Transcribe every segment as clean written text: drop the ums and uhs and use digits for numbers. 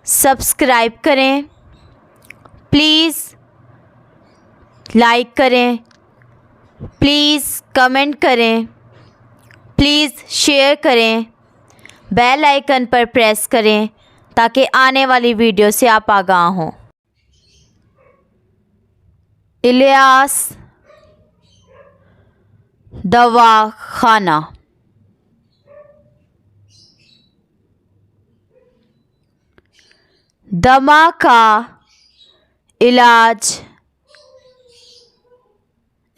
Subscribe करें, please like करें, please comment करें, प्लीज़ शेयर करें, बेल आइकन पर प्रेस करें ताकि आने वाली वीडियो से आप आगाह हों। इलियास दवाखाना। दमा का इलाज,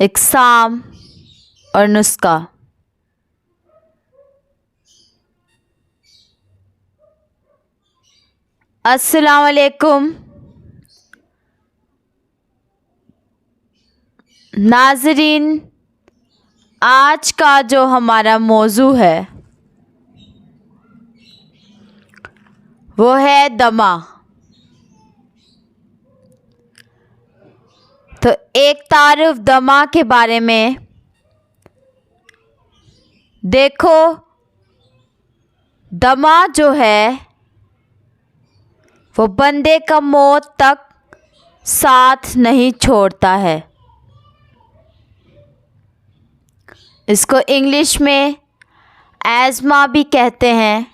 इक़साम और नुस्खा। अस्सलाम वालेकुम नाज़रीन, आज का जो हमारा मौजू है वो है दमा। तो एक तारुफ दमा के बारे में देखो। दमा जो है वो बंदे का मौत तक साथ नहीं छोड़ता है। इसको इंग्लिश में एज़मा भी कहते हैं।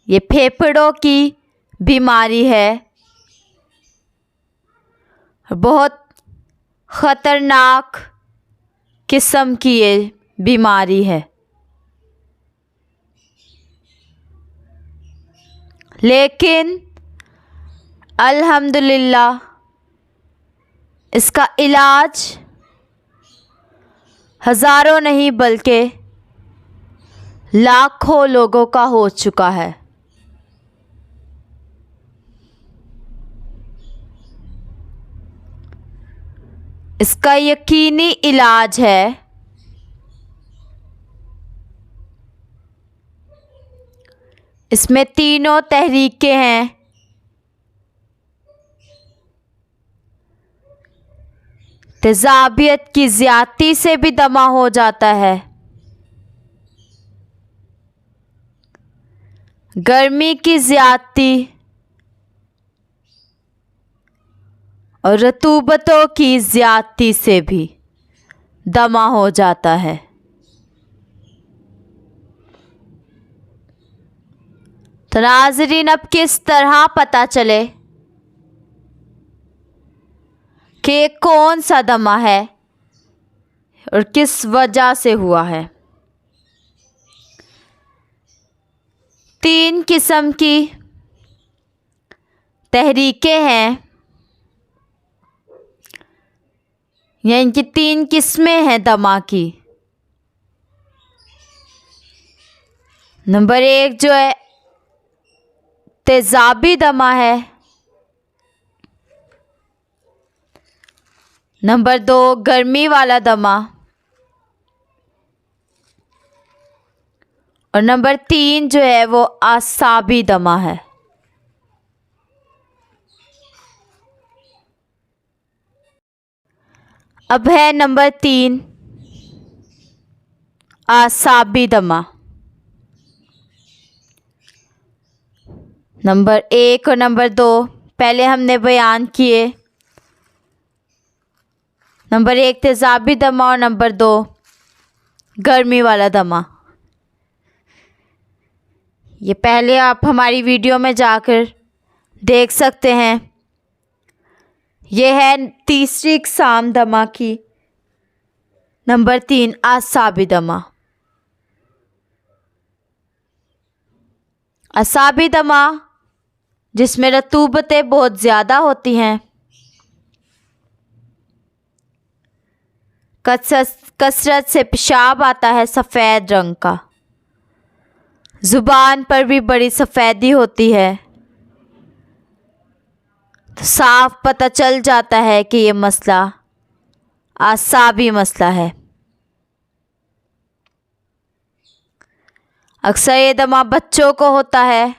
ये फेफड़ों की बीमारी है, बहुत ख़तरनाक किस्म की ये बीमारी है। लेकिन अल्हम्दुलिल्लाह इसका इलाज हज़ारों नहीं बल्कि लाखों लोगों का हो चुका है। इसका यकीनी इलाज है इसमें तीनों तहरीकें हैं। तेज़ाबियत की ज़्यादती से भी दमा हो जाता है, गर्मी की ज़्यादती और रतूबतों की ज़्यादती से भी दमा हो जाता है। तो नाज़रीन, अब किस तरह पता चले कि कौन सा दमा है और किस वजह से हुआ है। 3 किस्म की तहरीकें हैं, या इनकी 3 किस्में हैं दमा की। नंबर 1 जो है तेज़ाबी दमा है। नंबर 2 गर्मी वाला दमा। और नंबर 3 जो है वो आसाबी दमा है। अब है नंबर 3 आसाबी दमा। नंबर 1 और नंबर 2 पहले हमने बयान किए। नंबर 1 तेज़ाबी दमा और नंबर 2 गर्मी वाला दमा। ये पहले आप हमारी वीडियो में जाकर देख सकते हैं। ये है तीसरी इक़साम दमा की, नंबर 3 आसाबी दमा। आसाबी दमा जिसमें रतूबतें बहुत ज़्यादा होती हैं, कसरत से पेशाब आता है सफ़ेद रंग का, ज़ुबान पर भी बड़ी सफ़ेदी होती है। तो साफ पता चल जाता है कि ये मसला आसाबी मसला है। अक्सर ये दमा बच्चों को होता है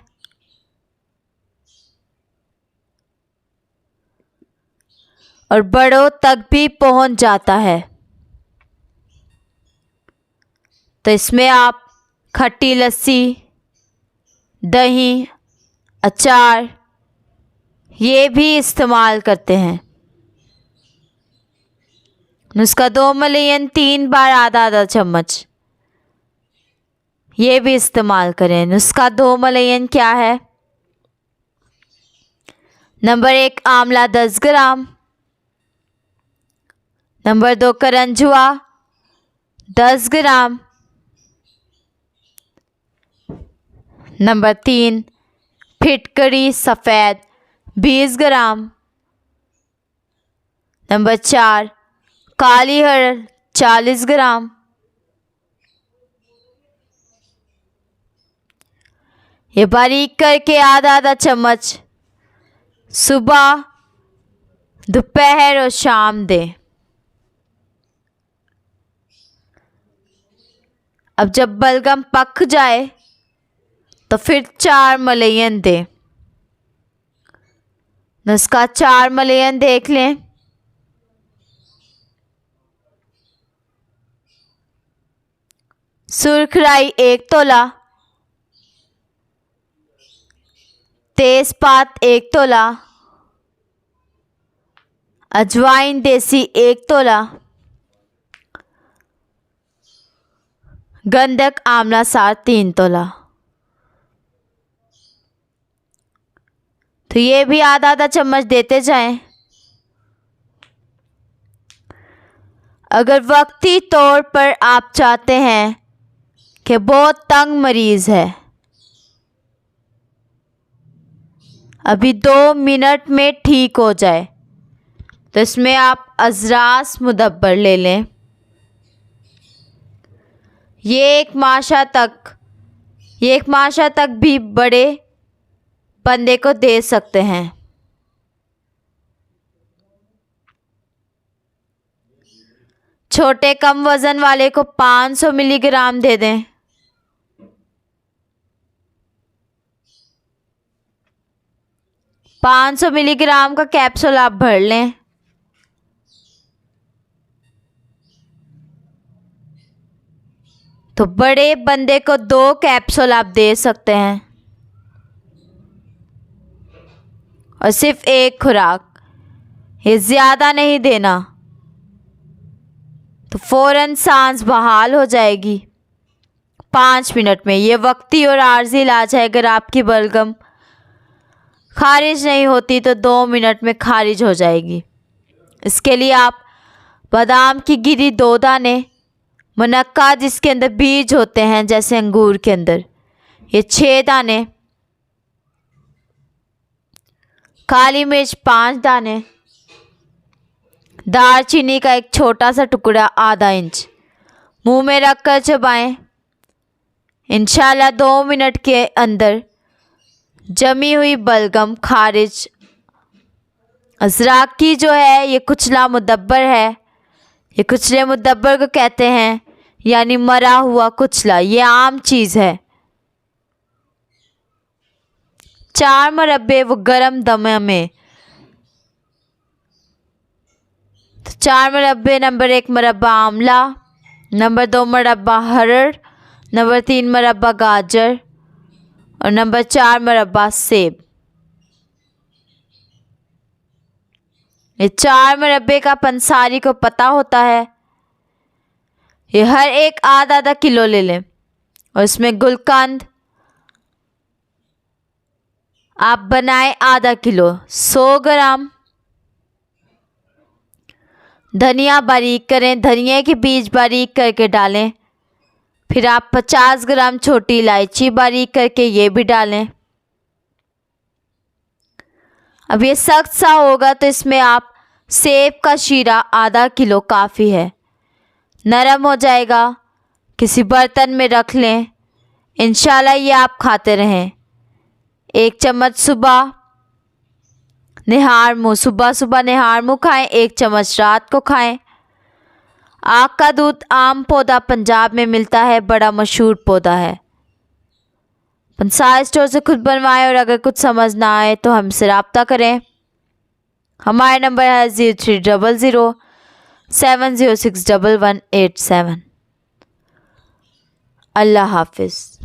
और बड़ों तक भी पहुंच जाता है। तो इसमें आप खट्टी लस्सी, दही अचार ये भी इस्तेमाल करते हैं। नुस्खा 2 मलयन 3 बार आधा आधा चम्मच ये भी इस्तेमाल करें। नुस्खा 2 मलयन क्या है? नंबर 1 आंवला 10 ग्राम, नंबर 2 करंजुआ 10 ग्राम, नंबर 3 फिटकरी सफ़ेद 20 ग्राम, नंबर 4 काली हरड़ 40 ग्राम, ये बारीक करके आधा आधा चम्मच सुबह, दोपहर और शाम दें। अब जब बलगम पक जाए तो फिर 4 मलयन दें। नुस्खा 4 मलयन देख लें। सुर्ख राई 1 तोला, तेज़पात 1 तोला, अजवाइन देसी 1 तोला, गंधक आंवला सार 3 तोला। तो ये भी आधा आधा चम्मच देते जाएं। अगर वक्ती तौर पर आप चाहते हैं कि बहुत तंग मरीज़ है, अभी 2 मिनट में ठीक हो जाए, तो इसमें आप अजरास मुदब्बर ले लें। ये एक माशा तक भी बड़े बंदे को दे सकते हैं। छोटे कम वज़न वाले को 500 मिलीग्राम दे दें। पाँच 500 मिलीग्राम का कैप्सूल आप भर लें। तो बड़े बंदे को 2 कैप्सूल आप दे सकते हैं और सिर्फ 1 खुराक, ये ज़्यादा नहीं देना, तो फ़ौरन सांस बहाल हो जाएगी 5 मिनट में। ये वक्ती और आर्जी इलाज है। अगर आपकी बलगम खारिज नहीं होती तो 2 मिनट में खारिज हो जाएगी। इसके लिए आप बादाम की गिरी 2 दाने, मुनक्का जिसके अंदर बीज होते हैं जैसे अंगूर के अंदर, ये 6 दाने, काली मिर्च 5 दाने, दालचीनी का एक छोटा सा टुकड़ा आधा इंच, मुंह में रखकर चबाएं। इंशाल्लाह 2 मिनट के अंदर जमी हुई बलगम खारिज। अज़राकी जो है ये कुचला मुदब्बर है, ये कुचले मुदब्बर को कहते हैं, यानी मरा हुआ कुचला। ये आम चीज़ है। 4 मुरब्बे वो गरम दमे में, तो 4 मुरब्बे, नंबर 1 मुरब्बा आंवला, नंबर 2 मुरब्बा हरड़, नंबर 3 मुरब्बा गाजर और नंबर 4 मुरब्बा सेब। ये 4 मुरब्बे का पंसारी को पता होता है। ये हर एक आधा आधा किलो ले लें और इसमें गुलकंद आप बनाएं आधा किलो, 100 ग्राम धनिया बारीक करें, धनिया के बीज बारीक करके डालें। फिर आप 50 ग्राम छोटी इलायची बारीक करके ये भी डालें। अब ये सख्त सा होगा तो इसमें आप सेब का शीरा आधा किलो काफ़ी है। नरम हो जाएगा, किसी बर्तन में रख लें। इंशाल्लाह ये आप खाते रहें। 1 चम्मच सुबह निहार मुँह, सुबह सुबह निहार मुँह खाएं। 1 चम्मच रात को खाएं। आग का दूध आम पौधा पंजाब में मिलता है, बड़ा मशहूर पौधा है। पंसार स्टोर से खुद बनवाएं और अगर कुछ समझ ना आए तो हमसे रब्ता करें। हमारा नंबर है 0300 706 1187। अल्लाह हाफिज़।